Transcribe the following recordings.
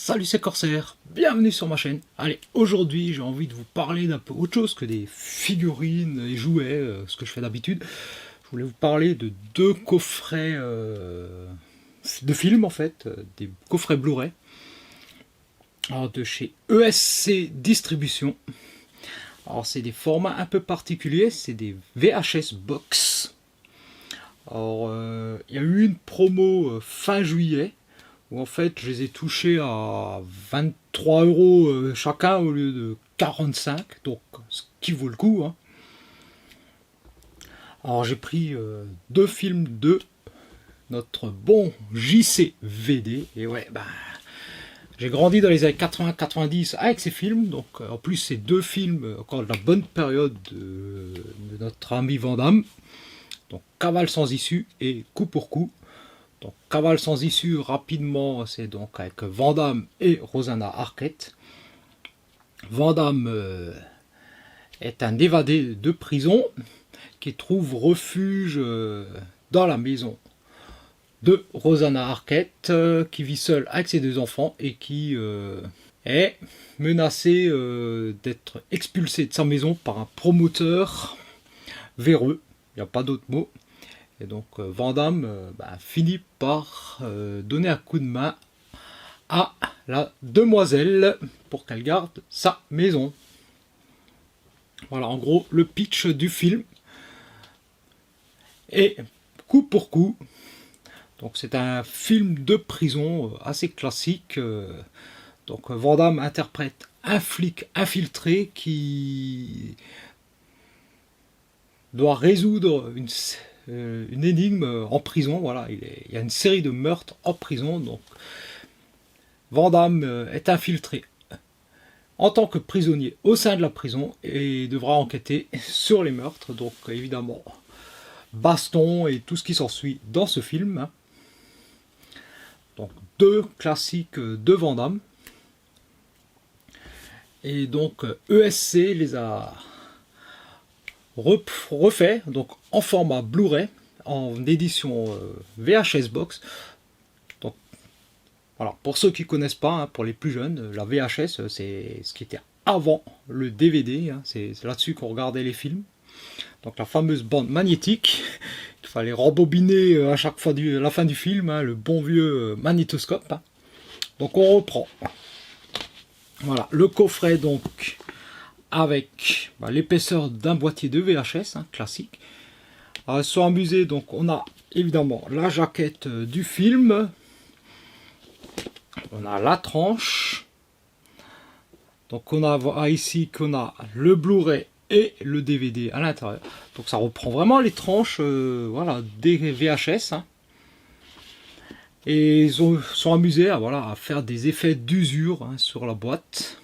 Salut, c'est Corsair, bienvenue sur ma chaîne. Allez, aujourd'hui j'ai envie de vous parler d'un peu autre chose que des figurines et jouets, ce que je fais d'habitude. Je voulais vous parler de deux coffrets de films en fait, des coffrets Blu-ray. Alors de chez ESC Distribution. Alors c'est des formats un peu particuliers, c'est des VHS box. Alors il y a eu une promo fin juillet, où en fait je les ai touchés à 23 € chacun au lieu de 45, donc ce qui vaut le coup, hein. Alors j'ai pris deux films de notre bon JCVD, et ouais, j'ai grandi dans les années 80-90 avec ces films, donc en plus c'est deux films encore de la bonne période de notre ami Van Damme, donc Cavale sans issue et Coup pour coup. Donc Cavale sans issue, rapidement, c'est donc avec Van Damme et Rosanna Arquette. Van Damme est un évadé de prison qui trouve refuge dans la maison de Rosanna Arquette, qui vit seule avec ses deux enfants et qui est menacé d'être expulsé de sa maison par un promoteur véreux, il n'y a pas d'autre mot. Et donc Van Damme finit par donner un coup de main à la demoiselle pour qu'elle garde sa maison. Voilà en gros le pitch du film. Et coup pour coup, donc c'est un film de prison assez classique. Donc Van Damme interprète un flic infiltré qui doit résoudre une énigme en prison. Voilà, il y a une série de meurtres en prison. Donc Van Damme est infiltré en tant que prisonnier au sein de la prison et devra enquêter sur les meurtres. Donc évidemment, baston et tout ce qui s'ensuit dans ce film. Donc deux classiques de Van Damme. Et donc ESC les a refait donc en format Blu-ray, en édition VHS box. Donc voilà, pour ceux qui connaissent pas, hein, pour les plus jeunes, la VHS c'est ce qui était avant le DVD, hein, c'est là-dessus qu'on regardait les films. Donc la fameuse bande magnétique qu'il fallait rembobiner à chaque fois à la fin du film, hein, le bon vieux magnétoscope, hein. Donc on reprend. Voilà, le coffret donc avec l'épaisseur d'un boîtier de VHS, hein, classique. Alors, sur un musée, donc on a évidemment la jaquette du film, on a la tranche, donc on a ici qu'on a le Blu-ray et le DVD à l'intérieur. Donc ça reprend vraiment les tranches voilà, des VHS, hein. Et ils sont amusés à faire des effets d'usure, hein, sur la boîte,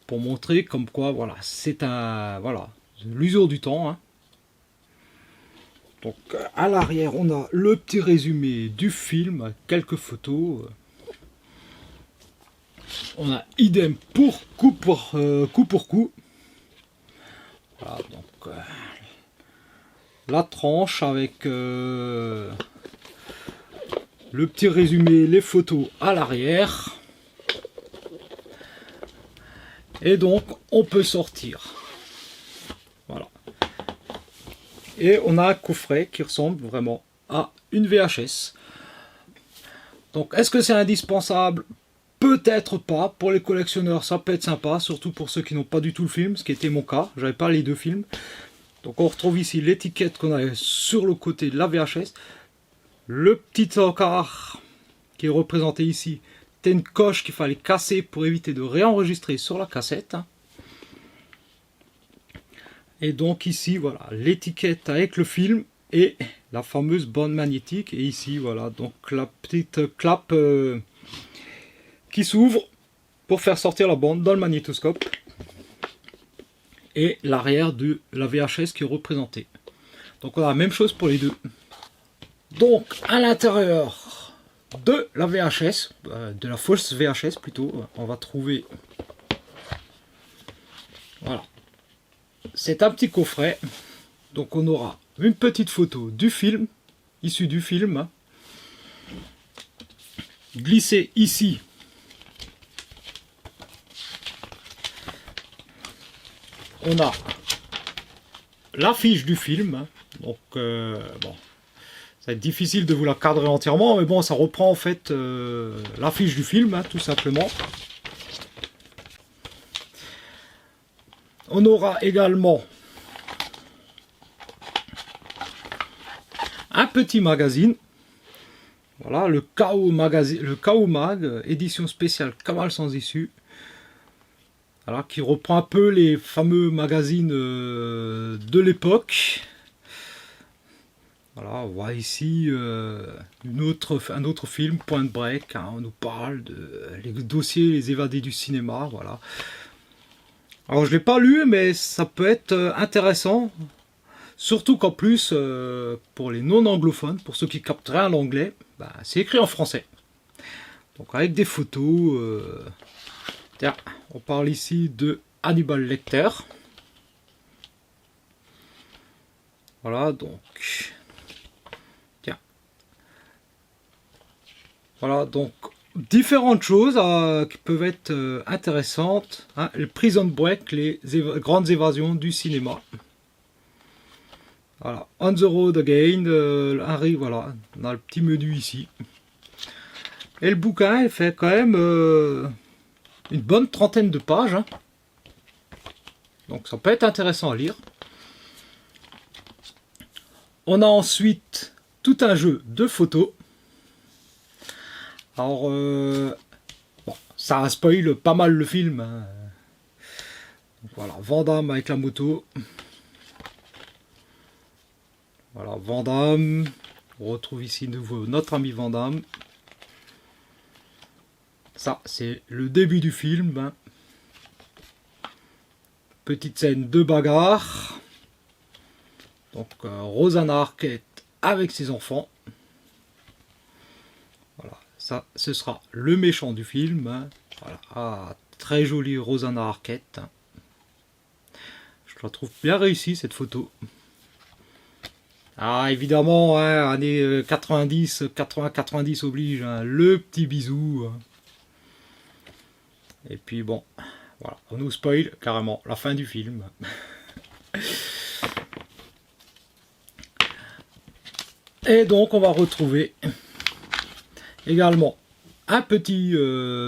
pour montrer comme quoi voilà, c'est l'usure du temps, hein. Donc à l'arrière on a le petit résumé du film, quelques photos. On a idem pour coup pour coup. Voilà, donc la tranche avec le petit résumé, les photos à l'arrière. Et donc on peut sortir. Voilà. Et on a un coffret qui ressemble vraiment à une VHS. Donc est-ce que c'est indispensable? Peut-être pas. Pour les collectionneurs ça peut être sympa, surtout pour ceux qui n'ont pas du tout le film, ce qui était mon cas, j'avais pas les deux films. Donc on retrouve ici l'étiquette qu'on avait sur le côté de la VHS. Le petit encart qui est représenté ici, c'était une coche qu'il fallait casser pour éviter de réenregistrer sur la cassette. Et donc ici, voilà, l'étiquette avec le film et la fameuse bande magnétique. Et ici, voilà, donc la petite clap qui s'ouvre pour faire sortir la bande dans le magnétoscope. Et l'arrière de la VHS qui est représentée. Donc on a la même chose pour les deux. Donc à l'intérieur de la VHS, de la fausse VHS plutôt, on va trouver, voilà, c'est un petit coffret. Donc on aura une petite photo du film, issue du film, glissée ici on a l'affiche du film, hein. Donc bon, ça va être difficile de vous la cadrer entièrement, mais bon, ça reprend en fait l'affiche du film, hein, tout simplement. On aura également un petit magazine. Voilà, le KO magazine, le KO Mag, édition spéciale Cavale sans issue. Alors, qui reprend un peu les fameux magazines de l'époque. Voilà, on voit ici un autre film, Point Break, hein, on nous parle de les dossiers, les évadés du cinéma, voilà. Alors je ne l'ai pas lu, mais ça peut être intéressant, surtout qu'en plus, pour les non-anglophones, pour ceux qui captent rien à l'anglais, bah, c'est écrit en français. Donc avec des photos, tiens, on parle ici de Hannibal Lecter. Voilà, donc... Voilà, donc différentes choses qui peuvent être intéressantes. Hein, le Prison Break, les grandes évasions du cinéma. Voilà, On the Road Again, Harry, voilà, on a le petit menu ici. Et le bouquin, il fait quand même une bonne trentaine de pages. Hein. Donc ça peut être intéressant à lire. On a ensuite tout un jeu de photos. Alors, bon, ça spoil pas mal le film. Hein. Donc, voilà, Van Damme avec la moto. Voilà, Van Damme. On retrouve ici de nouveau notre ami Van Damme. Ça, c'est le début du film. Hein. Petite scène de bagarre. Donc, Rosanna Arquette avec ses enfants. Voilà. Ça, ce sera le méchant du film. Hein. Voilà. Ah, très jolie Rosanna Arquette. Je la trouve bien réussie cette photo. Ah, évidemment, hein, années 90, 80-90 oblige, hein, le petit bisou. Hein. Et puis bon, voilà, on nous spoil carrément la fin du film. Et donc, on va retrouver également un petit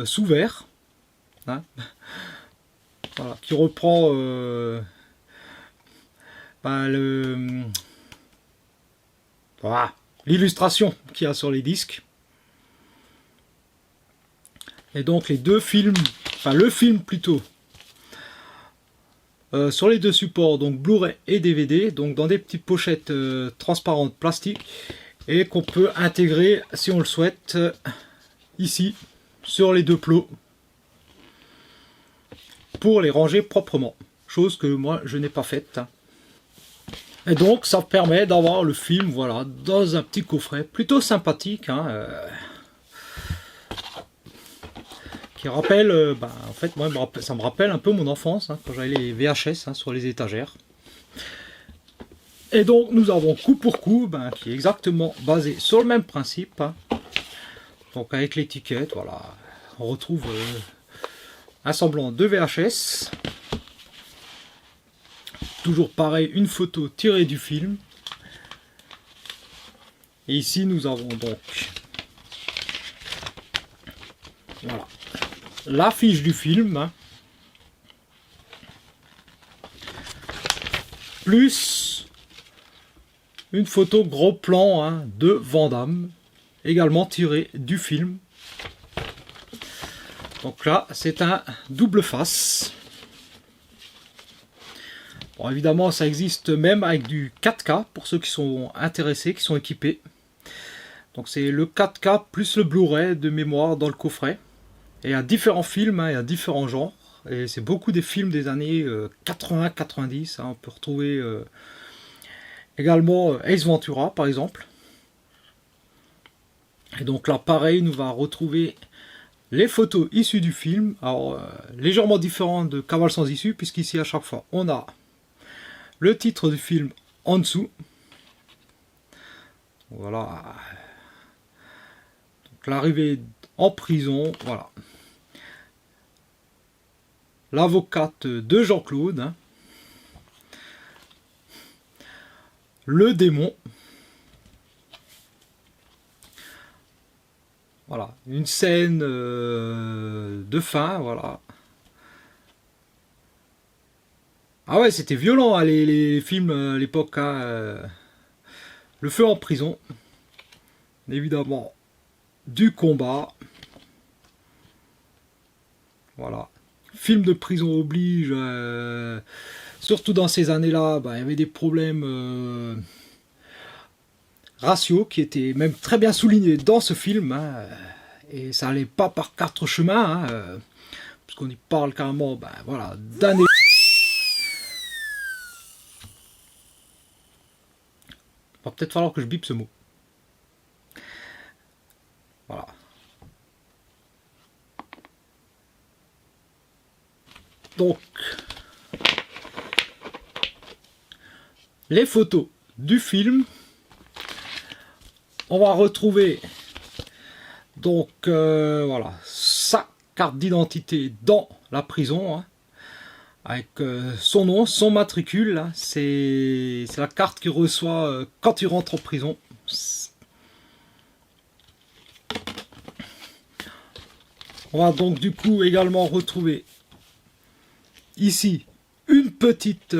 sous-vert, hein, voilà, qui reprend voilà, l'illustration qu'il y a sur les disques. Et donc les deux films, enfin le film plutôt, sur les deux supports, donc Blu-ray et DVD, donc dans des petites pochettes transparentes plastique, et qu'on peut intégrer, si on le souhaite, ici, sur les deux plots, pour les ranger proprement. Chose que moi, je n'ai pas faite. Et donc, ça permet d'avoir le film, voilà, dans un petit coffret, plutôt sympathique, hein, qui rappelle, en fait, moi, ça me rappelle un peu mon enfance, hein, quand j'avais les VHS hein, sur les étagères. Et donc, nous avons coup pour coup, qui est exactement basé sur le même principe. Hein. Donc, avec l'étiquette, voilà, on retrouve un semblant de VHS. Toujours pareil, une photo tirée du film. Et ici, nous avons donc, voilà, l'affiche du film. Hein, plus une photo gros plan hein, de Van Damme, également tirée du film. Donc là, c'est un double face. Bon, évidemment, ça existe même avec du 4K, pour ceux qui sont intéressés, qui sont équipés. Donc c'est le 4K plus le Blu-ray de mémoire dans le coffret. Et il y a différents films, hein, il y a différents genres. Et c'est beaucoup des films des années 80-90. Hein, on peut retrouver... également Ace Ventura par exemple. Et donc là pareil, nous va retrouver les photos issues du film. Alors légèrement différentes de Cavale sans issue, puisqu'ici à chaque fois on a le titre du film en dessous. Voilà. Donc l'arrivée en prison, voilà. L'avocate de Jean-Claude. Hein. le démon. Voilà, une scène de fin, voilà. Ah ouais, c'était violent hein, les films à l'époque. Hein, le feu en prison, évidemment, du combat. Voilà. Film de prison oblige. Surtout dans ces années-là, bah, il y avait des problèmes raciaux qui étaient même très bien soulignés dans ce film. Hein, et ça allait pas par quatre chemins. Hein, parce qu'on y parle carrément bah, voilà, d'années. Il va peut-être falloir que je bip ce mot. Voilà. Donc, les photos du film, on va retrouver donc voilà sa carte d'identité dans la prison hein, avec son nom, son matricule. C'est la carte qu'il reçoit quand il rentre en prison. On va donc du coup également retrouver ici une petite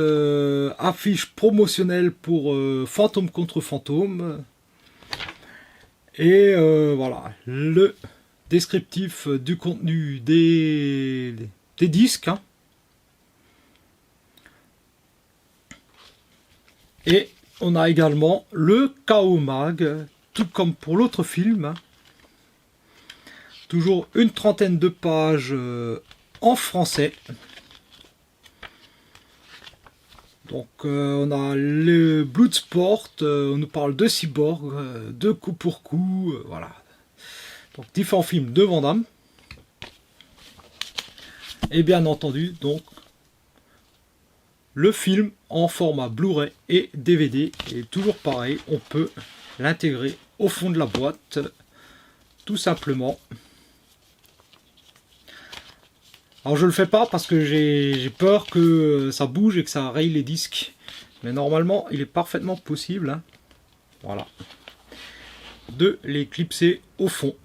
affiche promotionnelle pour Fantôme contre Fantôme. Et voilà, le descriptif du contenu des disques. Hein. Et on a également le KO Mag, tout comme pour l'autre film. Hein. Toujours une trentaine de pages en français. Donc on a le Bloodsport, on nous parle de Cyborg, de coup pour coup, voilà. Donc différents films de Van Damme. Et bien entendu, donc, le film en format Blu-ray et DVD. Et toujours pareil, on peut l'intégrer au fond de la boîte, tout simplement. Alors je le fais pas parce que j'ai peur que ça bouge et que ça raye les disques. Mais normalement, il est parfaitement possible, hein, voilà, de les clipser au fond.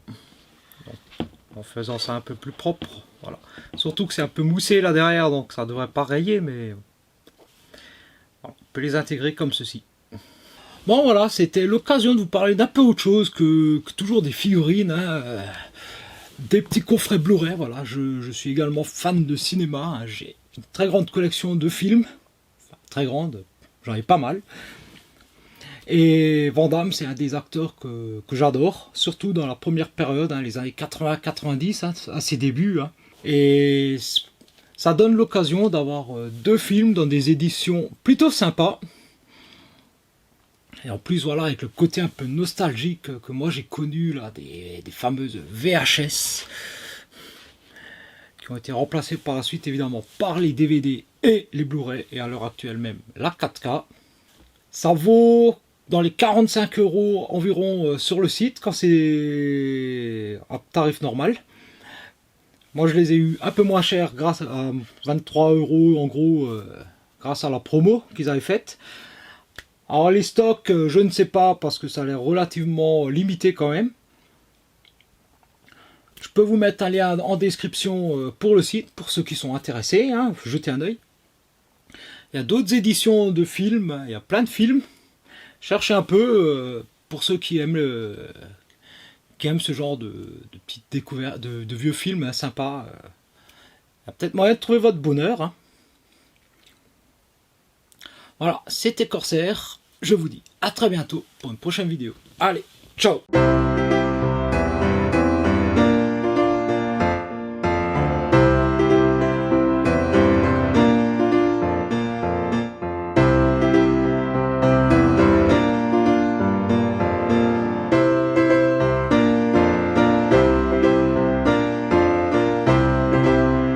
Donc, en faisant ça un peu plus propre. Voilà. Surtout que c'est un peu moussé là derrière, donc ça devrait pas rayer, mais voilà, on peut les intégrer comme ceci. Bon voilà, c'était l'occasion de vous parler d'un peu autre chose que toujours des figurines. Hein, des petits coffrets Blu-ray, voilà, je suis également fan de cinéma, hein, j'ai une très grande collection de films, enfin, très grande, j'en ai pas mal, et Van Damme c'est un des acteurs que j'adore, surtout dans la première période, hein, les années 80-90, hein, à ses débuts, hein, et ça donne l'occasion d'avoir deux films dans des éditions plutôt sympas. Et en plus, voilà, avec le côté un peu nostalgique que moi j'ai connu, là, des fameuses VHS, qui ont été remplacées par la suite, évidemment, par les DVD et les Blu-ray, et à l'heure actuelle même, la 4K. Ça vaut dans les 45 € environ sur le site, quand c'est à tarif normal. Moi, je les ai eu un peu moins cher, grâce à 23 € en gros, grâce à la promo qu'ils avaient faite. Alors les stocks, je ne sais pas parce que ça a l'air relativement limité quand même. Je peux vous mettre un lien en description pour le site, pour ceux qui sont intéressés, hein, jetez un œil. Il y a d'autres éditions de films, il y a plein de films. Cherchez un peu pour ceux qui aiment ce genre de petites découvertes, de vieux films hein, sympas. Il y a peut-être moyen de trouver votre bonheur. Hein. Voilà, c'était Corsair. Je vous dis à très bientôt pour une prochaine vidéo. Allez, ciao!